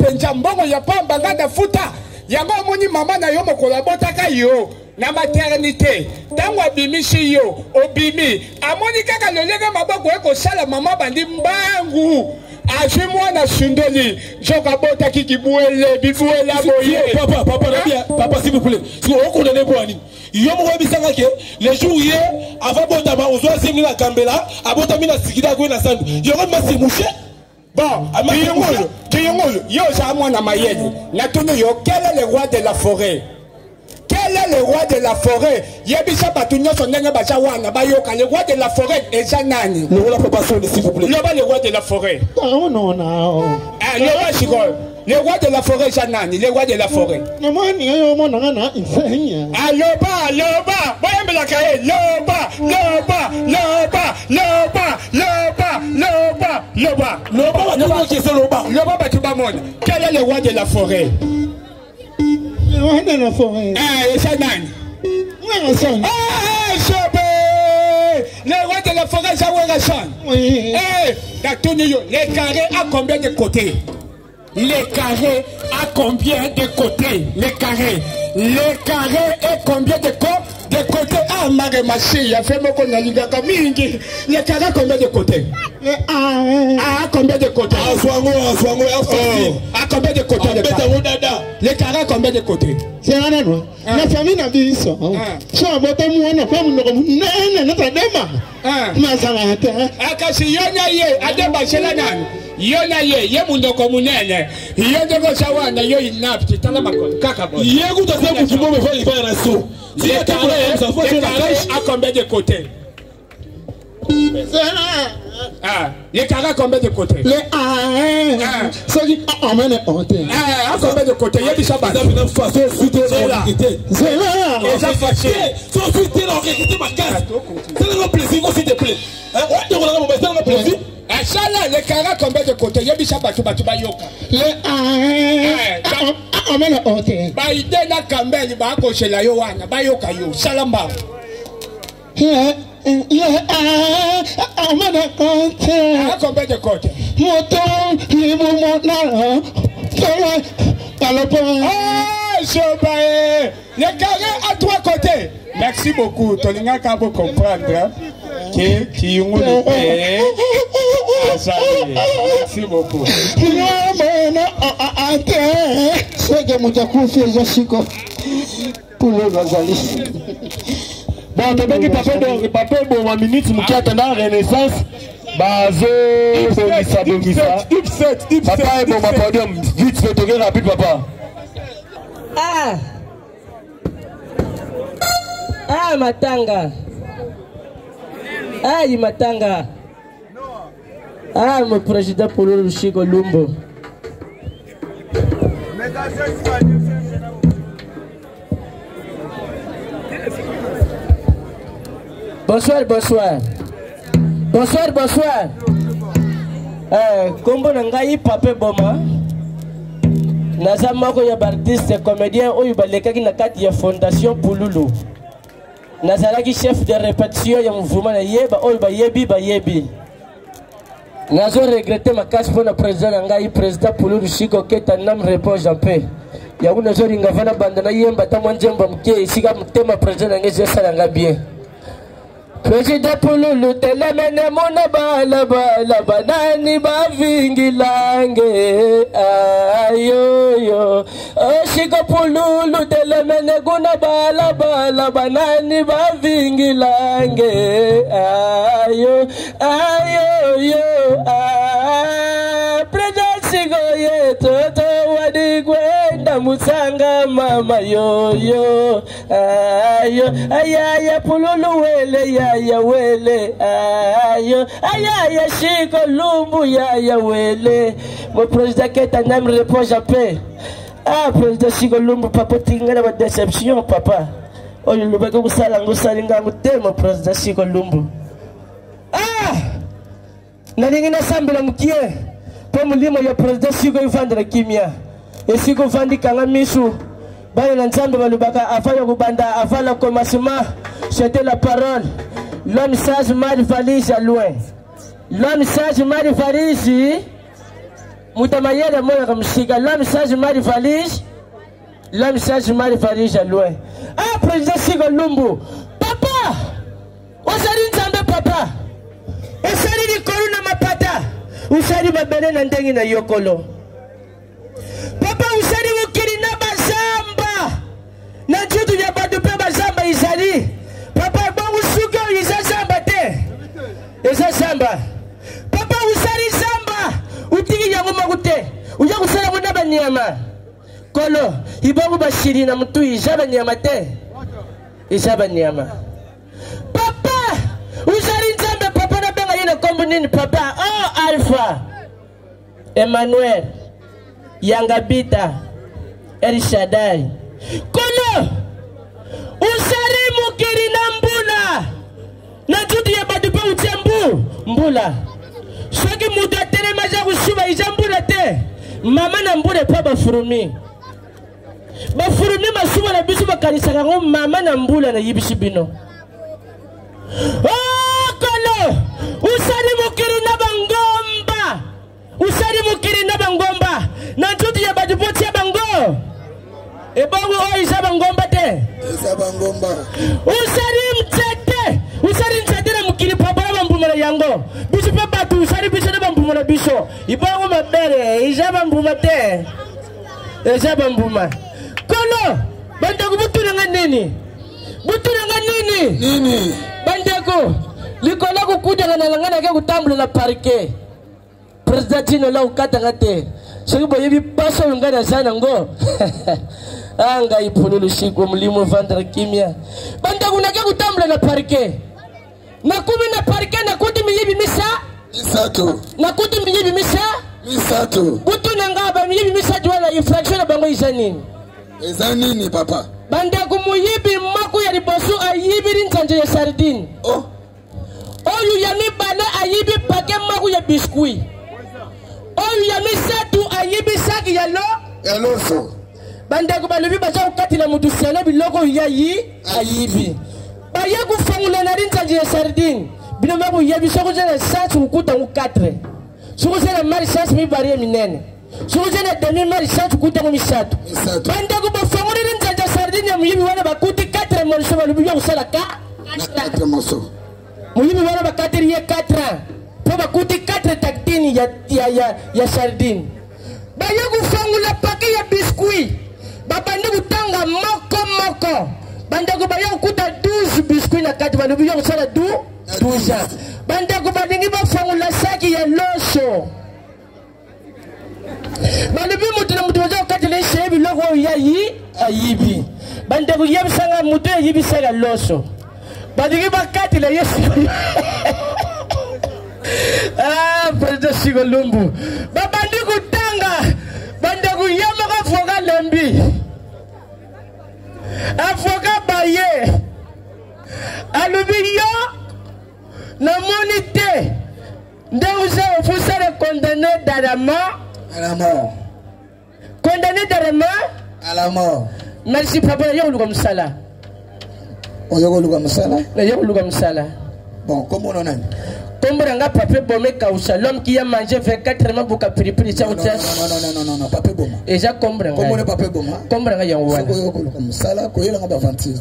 penja mbongo ya pamba ngada futa yango moni mama na yo mokola botaka yo na maternité tango abimisi yo obimi amoni kaka lolenge maboko eko sala mama bandi mbangu afi mwana sundoli joka botaki kibuele bibuela boye papa s'il vous plaît si on connaît pas ni yo mo bisanga ke les jours hier avant botama ozo asengi na kambela abotami na sikida ko na sandu yo ko masi mouché bon kiyongolo yo sa mwana mayeli na tono yo quel est le roi de la forêt? Quel est le roi de la forêt? Yebisa batunyo sonenge bacha wana bayoka le roi de la forêt eza nani? Le roi papa s'il vous plaît. Le roi de la forêt. Non non non. Ah le roi Chico. Le roi de la forêt eza nani? Le roi de la forêt. Namani yo mona ngana insenya. Loba. Boyembela kae loba. Loba batuba mona. Quel est le roi de la forêt? Le roi de la forêt. Eza nani? Werason. Le roi de la forêt, c'est Werason. Oui. Les carrés à combien de côtés? Les carrés à combien de côtés? Les carrés et combien de côtés? Ah, Maremachi, a fait mon connaligaka mingi. Les carrés à combien de côtés? À combien de côtés? À combien de côtés? Les carrés à combien de côtés? C'est un endroit. La famille n'a dit ça. Si on vote moi, on a fait notre débat. Mais ça va être. Akasi yonaye, adeba selanan. Yonaye, yemunoko munene. Yondego sawana yo inapti tala makon. Kakabo. Yegu ta se mutumo me faire faire raso. Si Les carrés à combien de côtés? Les carrés à combien de côtés? Les ceux qui emmènent les côtés. À combien de côtés? Il y a des sabbats. C'est là. Les affachés. Sans suite, la réalité ma case. C'est un plaisir, s'il te plaît. On te regarde, c'est un plaisir. Les carrés à combien de côtés? Il y a des sabbats. Les emmènent les côtés. Baïdena Kambeli, Bako Shelayoana, Bayoka yo, Salamba. À combien de côtés? Les carrés à trois côtés. Merci beaucoup. Tolinga Kabo comprendre qui ont le paix. Merci beaucoup. C'est que mon fait Chico pour le Rosalie. Bon, tu veux que papa bon ma minute qui attend renaissance. Bazo, Bongisa. Papa est bon ma podium. Vite, fais tourner rapide papa. Matanga. Matanga. Mon président pour le Chico Lumbo. Bonsoir. Kombo nangai pape boma. Naza moko ya artiste comédien oyo balekaki na kati ya fondation Pululu. Nazalaki chef de répétition ya mouvement na yeba oyo bayebi. Nazo regretter makasi pour le président nangai président Pululu Chico Keta nam repose en paix. Ya una zo ringa vana bandana yemba tamwa njemba mke isika mtema président nangai zesalanga bien. Président Pululu telemene mona bala banani bavingilange ayoyo Chico Pululu telemene guna bala banani bavingilange ayoyo Président Chico yeto wadikwenda musanga mama yoyo ayaya Pululu wele ya wele ayaya Chico Lumbu ya wele mon président Keta nam repose en paix. Président Chico Lumbu papa tingana ma déception papa oyo lubaka kusala ngusalinga ngute mon président Chico Lumbu nalingi na sambela mukie po mulimo ya président Chico ivandra kimia esiko vandi kanga misu bana na nzambe balubaka afanya kubanda avant le commencement c'était la parole. L'homme sage mal valise à loin. L'homme sage mal valise Moutamayele moi comme chica. L'homme sage mari valise. L'homme sage mari valise à loin. Ah, président Sigo Lumbu. Papa! Osari Nzambe papa. Osari di koruna mapata. Usari babene na ndengi na yokolo. Papa usari mukiri na bazamba. Na jutu ya badu pe bazamba izali. Papa bongo suko isa zamba te. Isa zamba. Papa usari zamba. Utiki yangu magute. Uya kusala kuna banyama. Kolo ibongo bashiri na mtu ijaba nyama te. Ijaba nyama. Papa usari nzambe papa na benga yina kombo nini papa. Oh Alpha Emmanuel Yangabita El Shaddai. Kolo usari mukiri na mbula. Na tutu ya badu pa utembu mbula. Soki muda tere maja kusuba ijambula te. Mama na mbule pa bafurumi. Bafurumi masuba na bisu bakanisa kango mama na mbula na yibishi bino. Oh Kolo usari mukiri na bangomba. Usari mukiri na bangomba. Na tutu ya badu poti ya bango. Ebongo o isaba ngomba te. Isaba ngomba. Usari mtete. Usari mtete na mukiri papa na mbumala yango. Bisu pe batu usari bisu na mbumala biso. Ibongo mabere isaba mbuma te. Isaba mbuma. Kolo bandako butu na nini? Butu na nini? Nini? Bandako likola kukuja na nangana ke kutambula na parke. President la ukata ngate. Soki boyebi paso ngana sana ngo. Anga ipululu shiko mlimo vandra kimia. Bandako na ke kutambula na parke. Na kumi na parke na kuti miyibi misa? Misato. Na kuti miyibi misa? Misato. Butu na ngaba miyibi misa juala infraction na bango izanini. Izanini papa. Bandako muyibi maku ya ribosu ayibiri nsanje ya sardine. Oh. Oyu ya mi bale ayibi pake maku ya biskuit. Oyu ya mi satu ayibi saki ya lo. Ya loso. Bandako balubi bacha ukati na mudusiano biloko ya yi ayibi. Baya kufangula na nsanje ya sardine. Bino maku yabi soko jana satu ukuta ukatre. Soko jana mari satu mi bari ya minene. Soko jana demi mari satu ukuta kumisatu. Bandako bafangula nsanje ya sardine ya muyibi wana bakuti 4 morso balubi ya kusala ka. Na 4 morso. Muhimu wana bakatiri ya 4 po bakuti 4 taktini ya sardine. Baya kufangula pake ya biskuit. Babandi kutanga moko. Bandako baya kukuta 12 biskuit na 4 balubi ya kusala 12. Bandako balingi bafangula saki ya loso. Balubi mutu na mutu waja wakati na ishebi loko ya yi ayibi. Bandako yebisanga mutu ya yibi sanga loso. Badigi bakati la Yesu. Ah, President Sigo Lumbu. Babandi kutanga. Bandagu yama kafoka lembi. Afoka baye. Alubiyo. Na monite. Ndeuze ofusa le condamné à la mort. À la mort. Condamné à la mort. À la mort. Merci papa, yo comme ça là. Bon, comment on a? Comme on a papé bomé kausa, l'homme qui a mangé 24 mois pour capter ça. Non, papé bomé. Et j'ai compris. Comment on est papé bomé? Comment on a yaouana? Comme ça là, quoi il a pas vendu.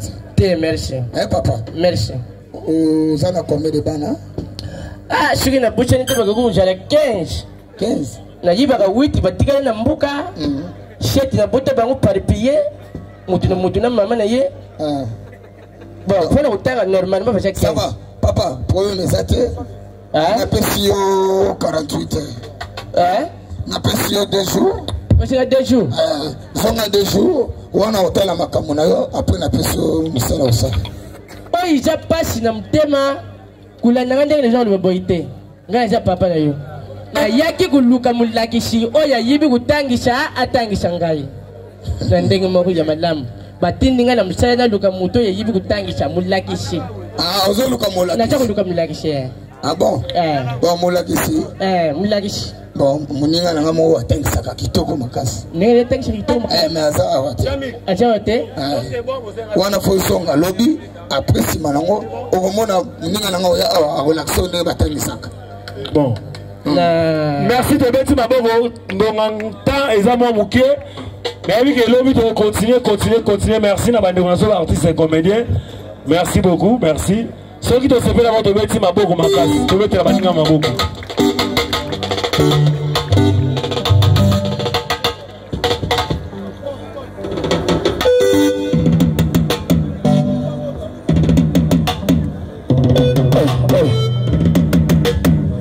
Merci. Hein papa? Merci. Vous en avez combien de bana? Ah, je suis na bouche ni toba kuku j'allais 15. 15. Na yiba ka 8 batika na mbuka. Cheti na bote bango par pied. Mutu na mama na ye. Bon, faut le temps normalement parce que ça va. Papa, pour les athées, on a passé 48 heures. Hein? On a passé 2 jours. Parce que 2 jours. On a 2 jours. On a hôtel à Makamunayo. Après, on a passé au Missala au Sa. Oh, il y a pas si nous thème. Kula nangande les gens le boité. Ngaza papa na yo. Na yaki kuluka mulakishi. Oh ya yibi kutangisha atangisha ngai. Ndenge moko ya malamu. Batindinga na msana luka muto ya yibi kutangisha mulakishi. Ah, ozo luka mulakishi. Na chako luka mulakishi. Ah bon? Bon mulakishi. Mulakishi. Bon, muninga na ngamo watangisa ka kitoko makasi. Nenge tangisa kitoko makasi. Mais aza awate. Acha wate? Wana fo songa lobby après si manango o mona muninga na ngao ya relaxo de batangisa. Bon. Merci de mettre ma bonne temps et ça m'a manqué. Mais oui que l'homme doit continuer. Merci na bande de artistes et comédiens. Merci beaucoup, merci. Ceux qui doivent se faire d'abord de mettre ma bonne ma classe, de mettre la bande ma bonne.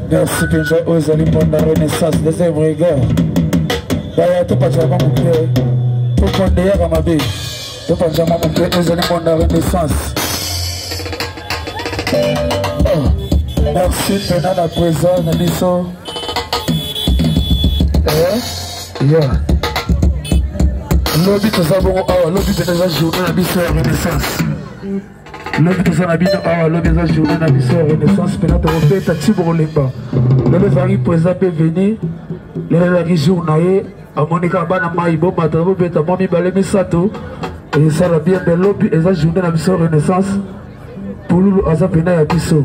Merci Pinja Ozali pour la renaissance des œuvres égales. D'ailleurs, tout pas jamais mon cœur. Tout pour derrière à ma vie. Tout pas jamais mon cœur. Ozali pour la renaissance. Merci Pena la présence de l'ISO. Lobby tout ça bon. Lobby de la journée à l'ISO renaissance. Lobby tout ça n'habite pas, lobby de la journée à l'ISO renaissance. Pena te refait ta tibourlemba. Le vari présent peut venir. Le vari journée. À Monica Bana Maïbo, Matabo Beta, Mami Balemi Sato. Et ça va bien de lobby et la journée à l'ISO renaissance. Pour nous, à ça pena à l'ISO.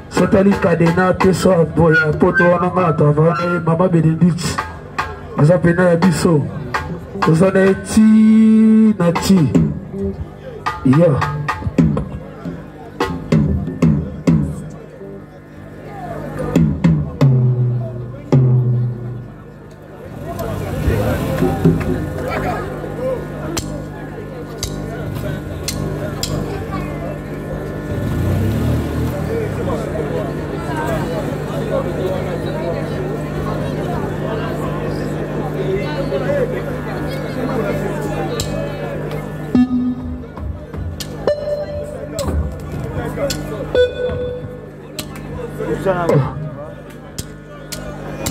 Satali Kadena, Teso, Poto, Anamata, Mama Benedict. À ça pena à l'ISO. Ça n'est ti nati. Yeah.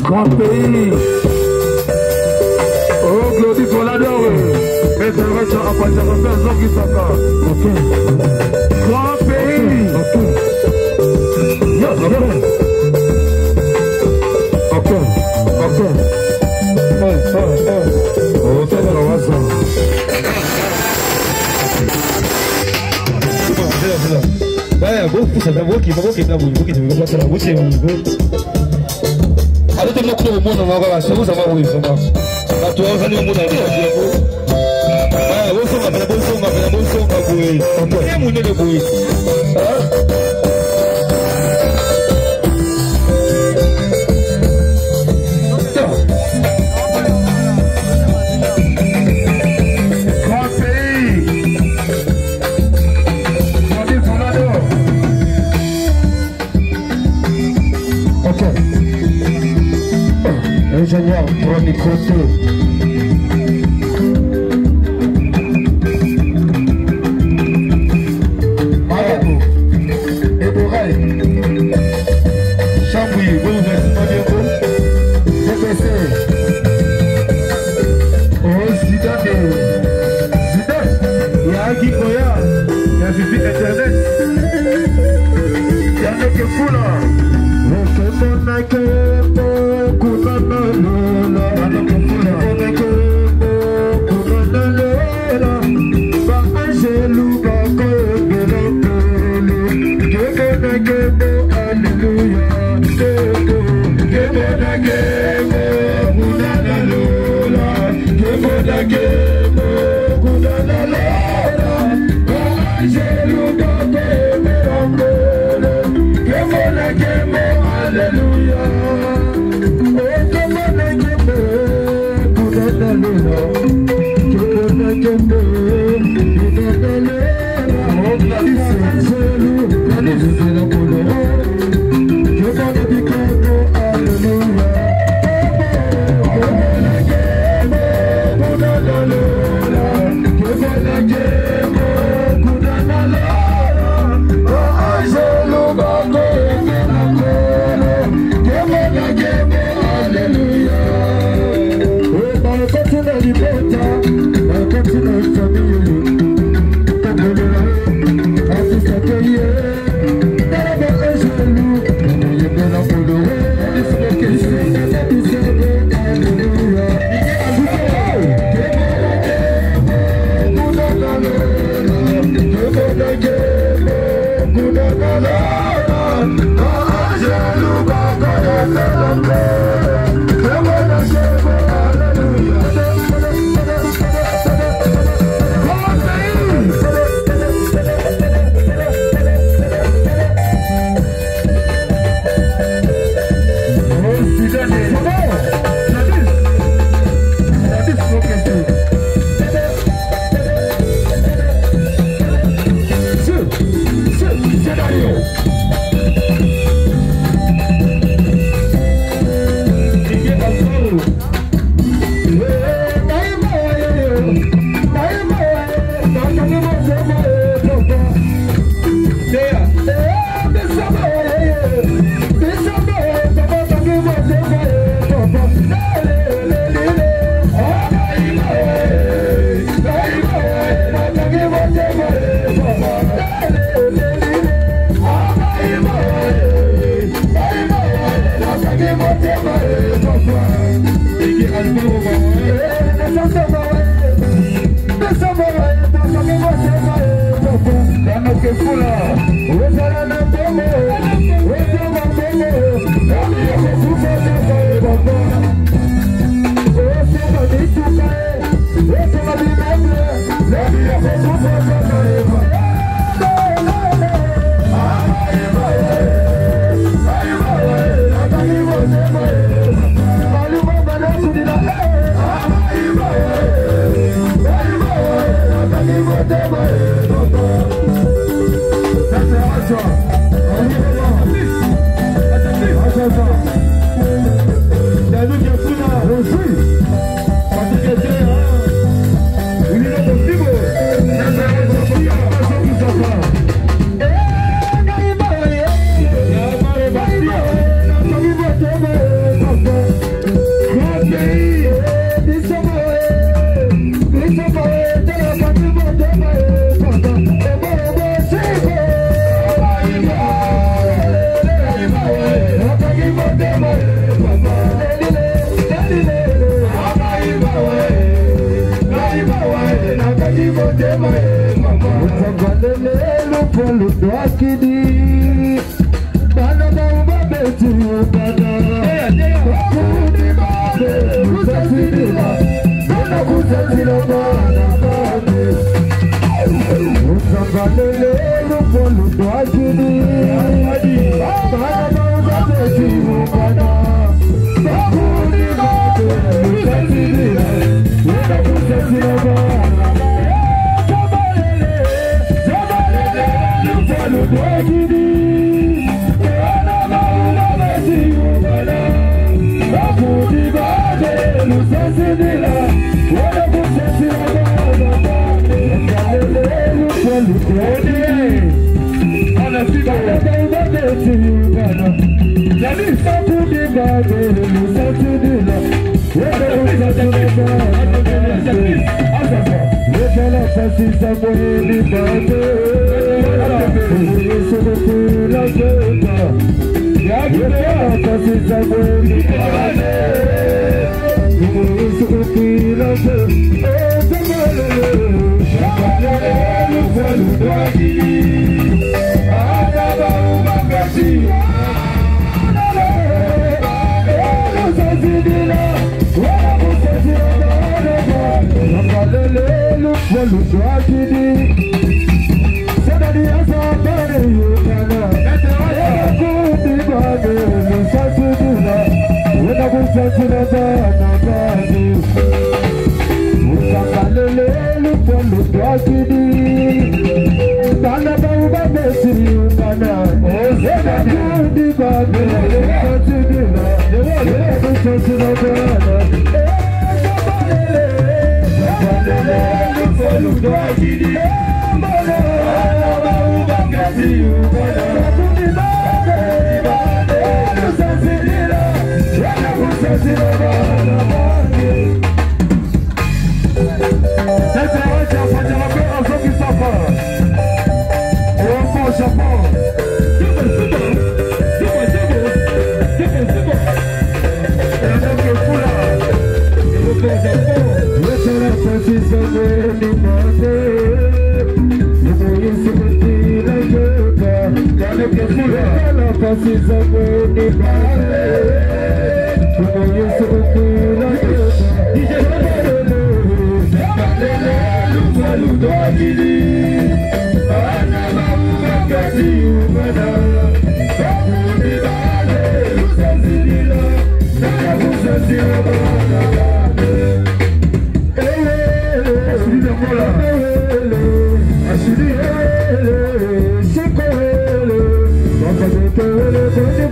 Grand pays. Oh, Glody pour l'adore. Mais c'est vrai, ça va pas faire un qui s'en. Ok. Grand pays. Ok. Oh, c'est le hasard. Ouais, beaucoup, ça va beaucoup, alors que nous monde on va ça vous avoir oui ça va la toi va le monde à dire ah vous sommes la bonne son oui on est le bruit ingénieur premier côté. Marabo, Eboraï, Chambouille, CPC, Zidane, il y a Agui Koya, il y a Vivi Internet, il y a Neke Foula,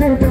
Thank you.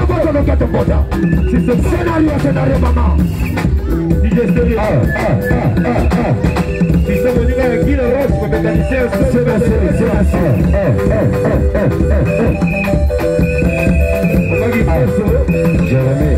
Uba Tokota. C'est ce scénario maman. DJ Stereo. Si c'est venu avec Guy Leroy, je peux métalliser un seul. Jérémy.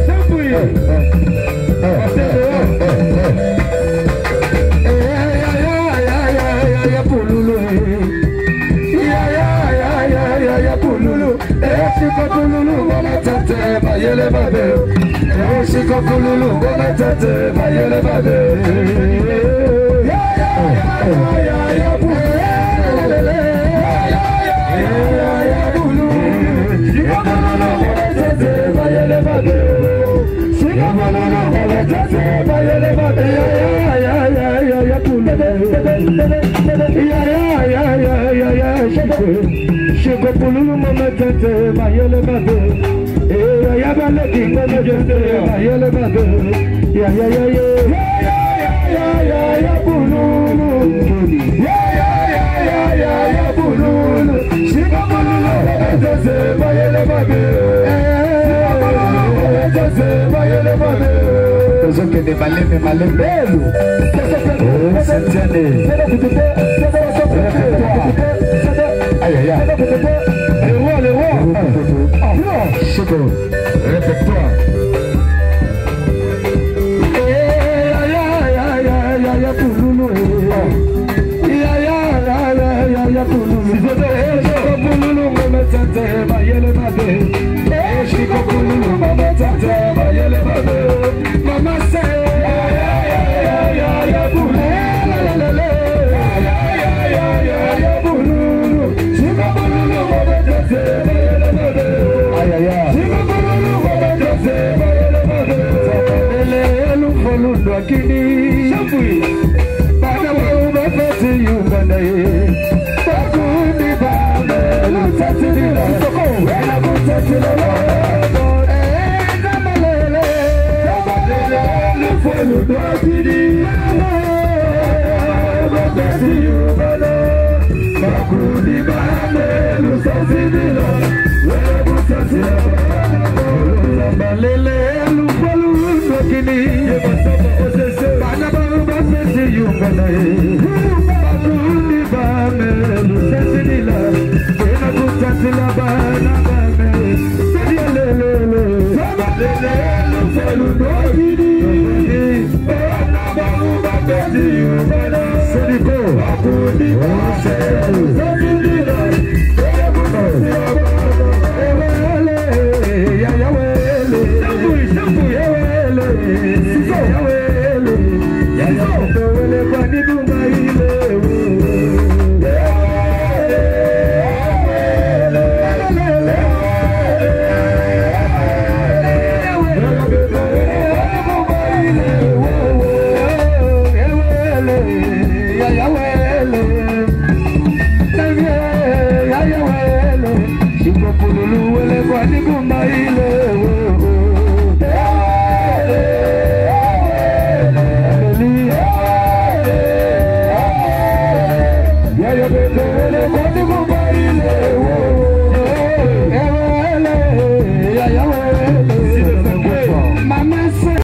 Yeah,